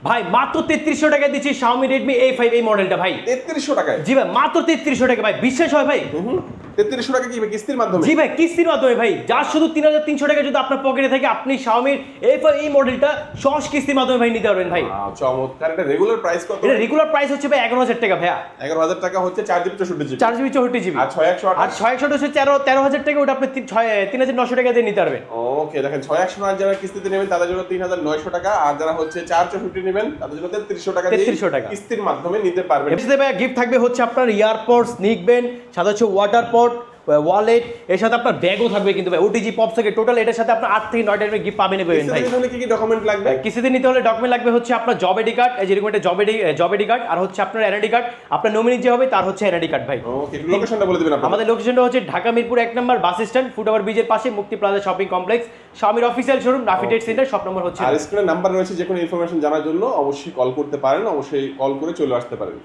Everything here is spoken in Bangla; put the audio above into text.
ভাই মাত্র 3300 টাকা দিচ্ছি Xiaomi Redmi A5 এই মডেলটা ভাই। 3300 টাকায়? জি ভাই মাত্র 3300 টাকা ভাই, বিশ্বাস হয় ভাই? 3300 টাকা কি কিস্তির মাধ্যমে? জি ভাই কিস্তির মাধ্যমে ভাই, যা শুধু 3300 টাকা যদি আপনার পকেটে থাকে আপনি Xiaomi A5 এই মডেলটা সহজ কিস্তির মাধ্যমে ভাই নিতে পারবেন ভাই। চমৎকার। এটা রেগুলার প্রাইস কত? এটা রেগুলার প্রাইস হচ্ছে ভাই 11000 টাকা ভাইয়া। 11000 টাকা হচ্ছে 4GB 64GB। 4GB 64GB। আর 6128? আর 6128 হচ্ছে 13000 টাকা, ওটা আপনি 3900 টাকা দিয়ে নিতে পারবেন। ওকে, দেখেন 6128 যারা কিস্তিতে নেবেন তাদের জন্য 3900 টাকা, আর যারা হচ্ছে 464 নেবেন তাদের জন্য 3300 টাকা দিয়ে 3300 টাকা কিস্তির মাধ্যমে নিতে পারবেন। এর সাথে ভাই গিফট থাকবে হচ্ছে আপনার ইয়ারপডস, নিকবেন্ড, সাথে হচ্ছে ওয়াটার পট, ওয়ালেট, এর সাথে আপনার ব্যাগও থাকবে কিন্তু ভাই, ওটিজি পপস থেকে টোটাল এটার সাথে আপনার 8 থেকে 9 টাইপের গিফট পাবেন ভাই। কিস্তিতে নিলে কি কি ডকুমেন্ট লাগবে? কিস্তিতে নিতে হলে ডকুমেন্ট লাগবে হচ্ছে আপনার জব আইডি কার্ড, এই যেরকম একটা জব আইডি কার্ড, আর হচ্ছে আপনার এনআইডি কার্ড, আপনার নমিনি যে হবে তার হচ্ছে এনআইডি কার্ড ভাই। ওকে, লোকেশনটা বলে দিবেন আপনারা। আমাদের লোকেশনটা হচ্ছে ঢাকা মিরপুর 1 নম্বর বাস স্ট্যান্ড, ফুটওভার ব্রিজের পাশে মুক্তি plaza shopping complex, Xiaomi official showroom, Rafi trade centre, shop number হচ্ছে। আর স্ক্রিনে নাম্বার রয়েছে, যে কোনো ইনফরমেশন জানার জন্য অবশ্যই কল করতে পারেন, অবশ্যই কল করে চলে আসতে পারেন।